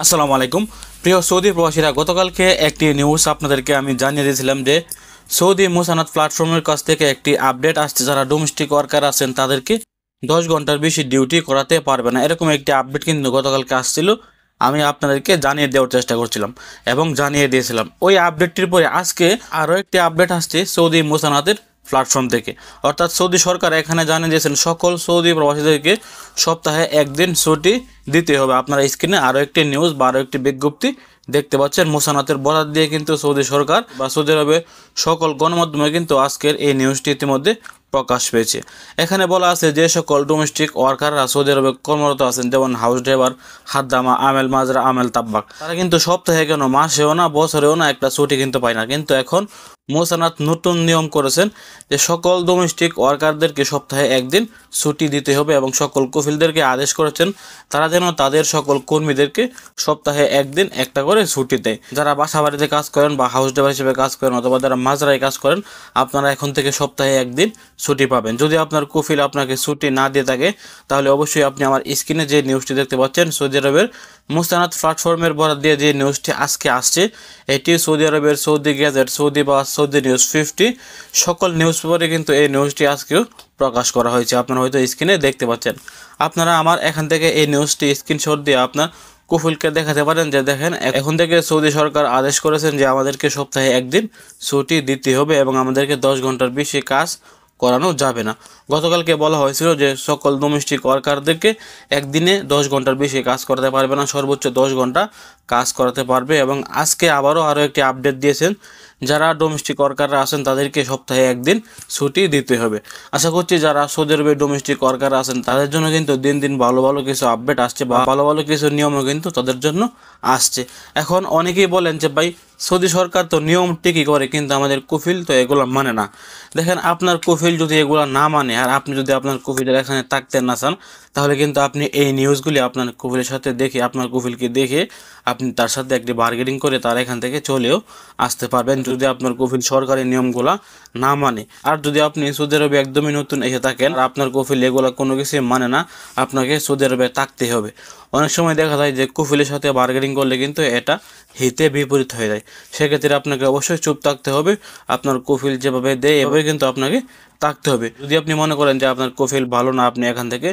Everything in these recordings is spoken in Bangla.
আসসালামু আলাইকুম প্রিয় সৌদি প্রবাসীরা, গতকালকে একটি নিউজ আপনাদেরকে আমি জানিয়ে দিয়েছিলাম যে সৌদি মুসানাত প্ল্যাটফর্মের কাছ থেকে একটি আপডেট আসছে। যারা ডোমেস্টিক ওয়ার্কার আছেন তাদেরকে 10 ঘন্টার বেশি ডিউটি করাতে পারবে না, এরকম একটি আপডেট কিন্তু গতকালকে আসছিল। আমি আপনাদেরকে জানিয়ে দেওয়ার চেষ্টা করছিলাম এবং জানিয়ে দিয়েছিলাম। ওই আপডেটটির পরে আজকে আরও একটি আপডেট আসছে সৌদি মুসানাতের প্ল্যাটফর্ম থেকে। অর্থাৎ সৌদি সরকার এখানে জানিয়ে দিয়েছেন সকল সৌদি প্রবাসীদেরকে সপ্তাহে একদিন ছুটি দিতে হবে। আপনারা স্ক্রিনে আরও একটি নিউজ বা আরও একটি বিজ্ঞপ্তি দেখতে পাচ্ছেন। মুসানাতের বরাত দিয়ে কিন্তু সৌদি সরকার বা সৌদি আরবের সকল গণমাধ্যমে কিন্তু আজকের এই নিউজটি ইতিমধ্যে প্রকাশ পেয়েছে। এখানে বলা আছে যে সকল ডোমেস্টিক ওয়ার্কাররা সৌদি আরবে কর্মরত আছেন, যেমন হাউস ড্রাইভার, হাদ্দামা, আমেল মাজরা, আমেল তাব্বাক, তারা কিন্তু সপ্তাহে কেন মাসেও না বছরেও না একটা ছুটি কিন্তু পায় না। কিন্তু এখন মুসানাত নতুন নিয়ম করেছেন যে সকল ডোমেস্টিক ওয়ার্কারদেরকে সপ্তাহে একদিন ছুটি দিতে হবে এবং সকল কফিলদেরকে আদেশ করেছেন তারা যেন তাদের সকল কর্মীদেরকে সপ্তাহে একদিন একটা করে ছুটি দেয়। যারা বাসা বাড়িতে কাজ করেন বা হাউস ড্রাইভার হিসেবে কাজ করেন অথবা যারা মাজরায় কাজ করেন, আপনারা এখন থেকে সপ্তাহে একদিন ছুটি পাবেন। যদি আপনার কফিল আপনাকে ছুটি না দিয়ে থাকে তাহলে অবশ্যই আপনি আমার স্ক্রিনে যে নিউজটি দেখতে পাচ্ছেন সৌদি আরবের মুসানাত প্ল্যাটফর্মের বরাত দিয়ে যে নিউজটি আজকে আসছে, এটি সৌদি আরবের সৌদি গ্যাজেট, সৌদি বা সৌদি নিউজ 50 সকল নিউজ পেপারে কিন্তু এই নিউজটি আজকেও প্রকাশ করা হয়েছে। আপনারা হয়তো স্ক্রিনে দেখতে পাচ্ছেন। আপনারা আমার এখান থেকে এই নিউজটি স্ক্রিনশট দিয়ে আপনার কফিলকে দেখাতে পারেন যে দেখেন, এখন থেকে সৌদি সরকার আদেশ করেছেন যে আমাদেরকে সপ্তাহে একদিন ছুটি দিতে হবে এবং আমাদেরকে 10 ঘন্টার বেশি কাজ করানো যাবে না। গতকালকে বলা হয়েছিল যে সকল ডোমেস্টিক ওয়ার্কারদেরকে একদিনে 10 ঘন্টার বেশি কাজ করাতে পারবে না, সর্বোচ্চ 10 ঘন্টা কাজ করাতে পারবে। এবং আজকে আরও একটি আপডেট দিয়েছেন, যারা ডোমেস্টিক ওয়ার্কাররা আছেন তাদেরকে সপ্তাহে একদিন ছুটি দিতে হবে। আশা করছি যারা সৌদি আরবের ডোমেস্টিক ওয়ার্কাররা আছেন তাদের জন্য কিন্তু দিন দিন ভালো ভালো কিছু আপডেট আসছে বা ভালো ভালো কিছু নিয়মও কিন্তু তাদের জন্য আসছে। এখন অনেকেই বলেন যে ভাই, সৌদি সরকার তো নিয়ম ঠিকই করে কিন্তু আমাদের কফিল তো এগুলো মানে না। দেখেন, আপনার কফিল যদি এগুলো না মানে আর আপনি যদি আপনার কফিলের এখানে থাকতে না চান তাহলে কিন্তু আপনি এই নিউজগুলি আপনার কফিলের সাথে দেখে, আপনার কফিলকে দেখে আপনি তার সাথে একটি বার্গেনিং করে তার এখান থেকে চলেও আসতে পারবেন যদি আপনার কফিল সরকারি নিয়মগুলা না মানে। আর যদি আপনি সৌদি আরবে একদমই নতুন এসে থাকেন আর আপনার কফিল এগুলো কোনো কিছুই মানে না, আপনাকে সৌদি আরবে থাকতে হবে। অনেক সময় দেখা যায় যে কফিলের সাথে বার্গেনিং করলে কিন্তু এটা হিতে বিপরীত হয়ে যায়। সেক্ষেত্রে আপনাকে অবশ্যই চুপ থাকতে হবে। আপনার কফিল যেভাবে দেয় এভাবে কিন্তু আপনাকে থাকতে হবে। যদি আপনি মনে করেন যে আপনার কফিল ভালো না, আপনি এখান থেকে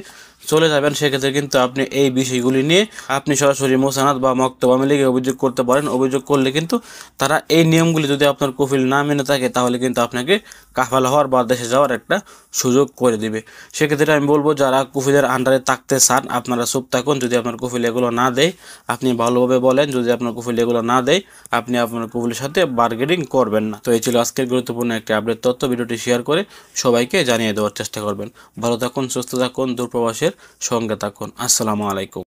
চলে যাবেন, সেক্ষেত্রে কিন্তু আপনি এই বিষয়গুলি নিয়ে আপনি সরাসরি মুসানাত বা মক্তব আওয়ামী লীগে অভিযোগ করতে পারেন। অভিযোগ করলে কিন্তু তারা এই নিয়মগুলি যদি আপনার কফিল না মেনে থাকে তাহলে কিন্তু আপনাকে কাফালা হওয়ার বা দেশে যাওয়ার একটা সুযোগ করে দিবে। সেক্ষেত্রে আমি বলবো, যারা কফিলের আন্ডারে থাকতে চান আপনারা চুপ থাকুন। যদি আপনার কফিল এগুলো না দেয় আপনি ভালোভাবে বলেন, যদি আপনার কফিল এগুলো না দেয় আপনি আপনার কফিলের সাথে বার্গেনিং করবেন না। তো এই ছিল আজকের গুরুত্বপূর্ণ একটি আপডেট তথ্য। ভিডিওটি শেয়ার করে সবাইকে জানিয়ে দেওয়ার চেষ্টা করবেন। ভালো থাকুন, সুস্থ থাকুন, দূরপ্রবাসের সঙ্গে থাকুন। আসসালামু আলাইকুম।